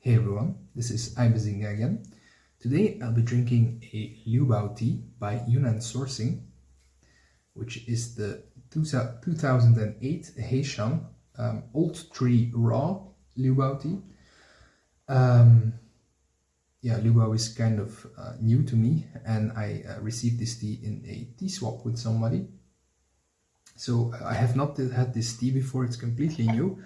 Hey everyone, this is Ibezinga again. Today I'll be drinking a Liubao tea by Yunnan sourcing, which is the 2008 Shan Old Tree Raw Liubao tea. Liubao is kind of new to me, and I received this tea in a tea swap with somebody. So I have not had this tea before, it's completely new.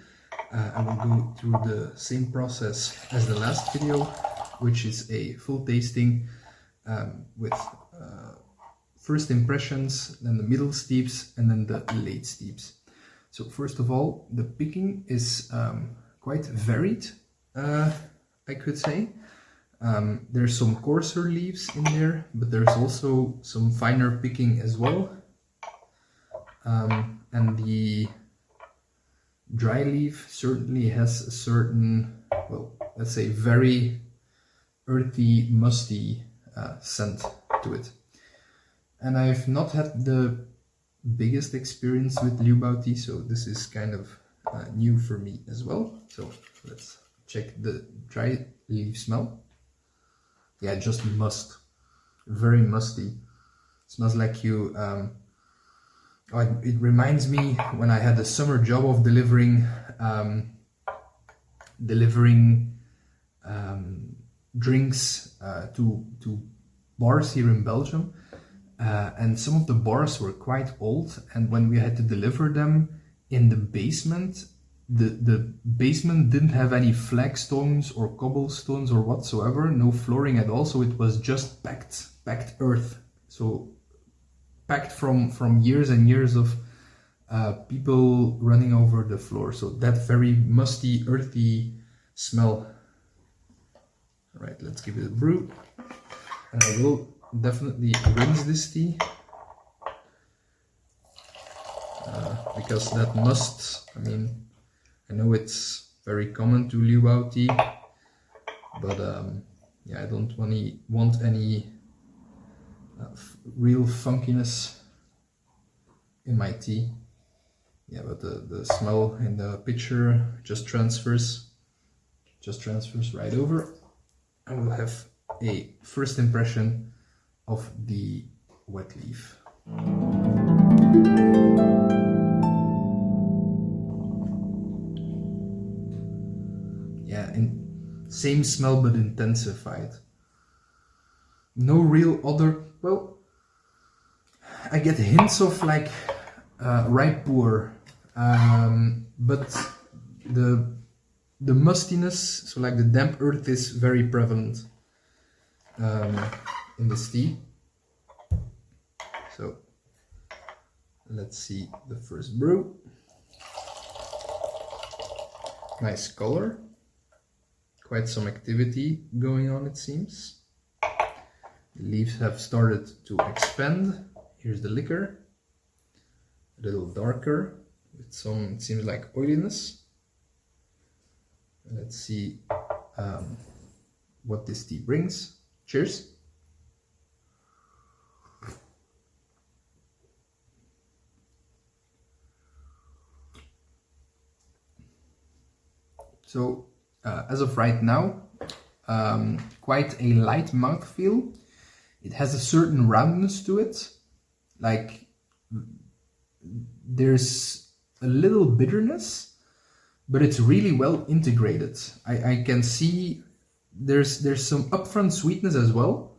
I will go through the same process as the last video, which is a full tasting with first impressions, then the middle steeps, and then the late steeps. So first of all, the picking is quite varied, I could say. There's some coarser leaves in there, but there's also some finer picking as well. And the dry leaf certainly has a certain, well, let's say very earthy, musty scent to it. And I've not had the biggest experience with Liubao tea, so this is kind of new for me as well. So let's check the dry leaf smell. Yeah, just must. Very musty. Smells like you... it reminds me when I had a summer job of delivering drinks to bars here in Belgium, and some of the bars were quite old, and when we had to deliver them in the basement, the basement didn't have any flagstones or cobblestones or whatsoever, no flooring at all, so it was just packed earth. So packed from years and years of people running over the floor. So that very musty, earthy smell. All right, let's give it a brew. And I will definitely rinse this tea. Because that must, I mean, I know it's very common to Liubao tea, but yeah, I don't want any real funkiness in my tea. Yeah, but the smell in the picture just transfers right over, and we'll have a first impression of the wet leaf. Yeah, and same smell but intensified. No real other, well, I get hints of like ripe puer, but the mustiness, so like the damp earth, is very prevalent in this tea. So let's see the first brew. Nice color, quite some activity going on, it seems. The leaves have started to expand. Here's the liquor, a little darker with some, it seems like, oiliness. Let's see what this tea brings. Cheers. So as of right now, quite a light mouthfeel. It has a certain roundness to it, like there's a little bitterness, but it's really well integrated. I can see there's some upfront sweetness as well,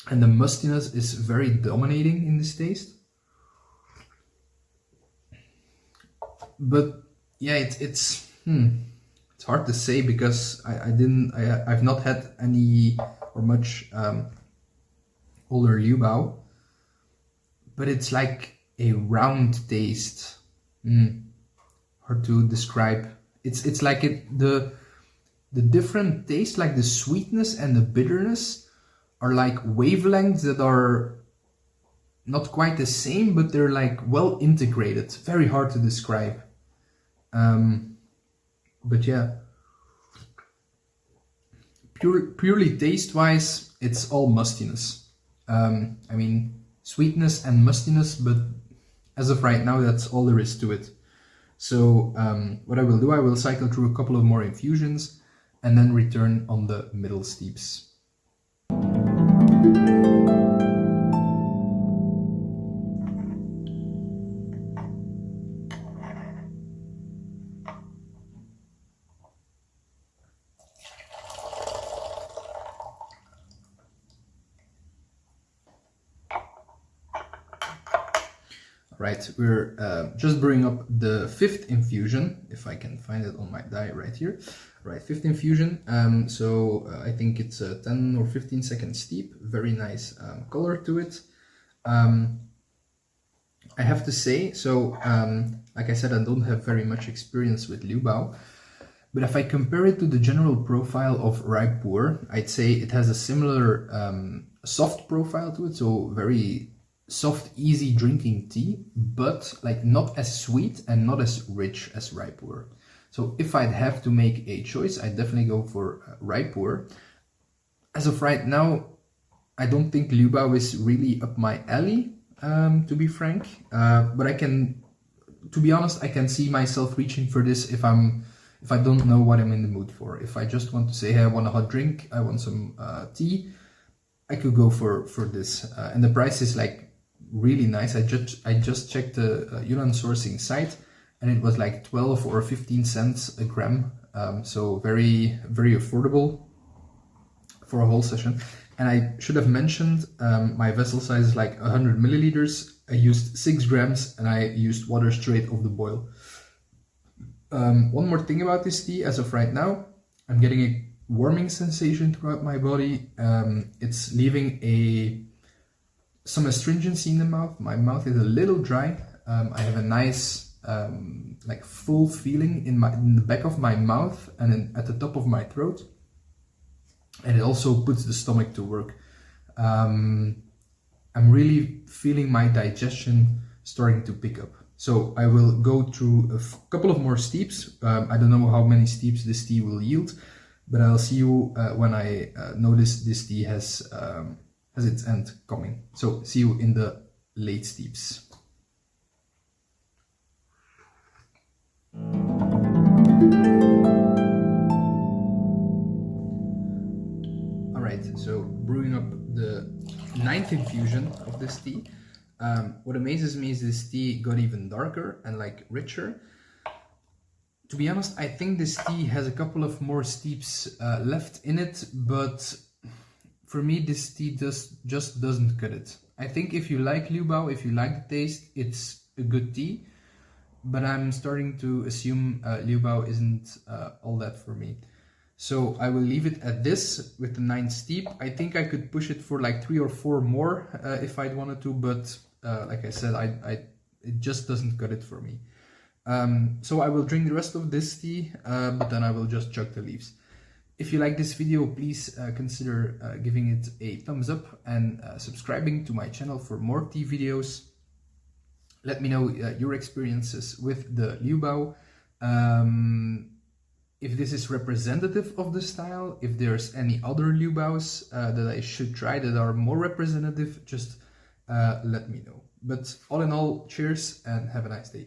and the mustiness is very dominating in this taste. But yeah, it's hard to say because I've not had any or much older Liubao, but it's like a round taste. Hard to describe. It's like the different taste, like the sweetness and the bitterness, are like wavelengths that are not quite the same, but they're like well integrated. Very hard to describe. But yeah, purely taste-wise, it's all mustiness. I mean, sweetness and mustiness, but as of right now, that's all there is to it. So what I will do, I will cycle through a couple of more infusions and then return on the middle steeps. Right, we're just brewing up the 5th infusion, if I can find it on my die right here. Right, 5th infusion. I think it's a 10 or 15 second steep. Very nice color to it. I have to say, like I said, I don't have very much experience with Liubao, but if I compare it to the general profile of Rye Puer, I'd say it has a similar soft profile to it, so very soft, easy drinking tea, but like not as sweet and not as rich as Rye Puer. So if I'd have to make a choice, I'd definitely go for Rye Puer. As of right now, I don't think Liubao is really up my alley, to be frank. But to be honest, I can see myself reaching for this if I don't know what I'm in the mood for. If I just want to say, hey, I want a hot drink, I want some tea, I could go for this. And the price is like really nice. I just checked the Yunnan sourcing site, and it was like 12 or 15 cents a gram. So very, very affordable for a whole session. And I should have mentioned my vessel size is like 100 milliliters. I used 6 grams and I used water straight off the boil. One more thing about this tea, as of right now, I'm getting a warming sensation throughout my body. It's leaving some astringency in the mouth. My mouth is a little dry. I have a nice like full feeling in the back of my mouth and at the top of my throat. And it also puts the stomach to work. I'm really feeling my digestion starting to pick up. So I will go through a couple of more steeps. I don't know how many steeps this tea will yield, but I'll see you when I notice this tea has its end coming. So see you in the late steeps. Alright, so brewing up the 9th infusion of this tea. What amazes me is this tea got even darker and like richer. To be honest, I think this tea has a couple of more steeps left in it, but for me this tea just doesn't cut it. I think if you like Liubao, if you like the taste, it's a good tea, but I'm starting to assume Liubao isn't all that for me. So I will leave it at this with the 9th steep. I think I could push it for like 3 or 4 more if I'd wanted to, but like I said, it just doesn't cut it for me. So I will drink the rest of this tea, but then I will just chug the leaves. If you like this video, please consider giving it a thumbs up and subscribing to my channel for more tea videos. Let me know your experiences with the Liubao. If this is representative of the style, if there's any other Liubaos that I should try that are more representative, just let me know. But all in all, cheers and have a nice day.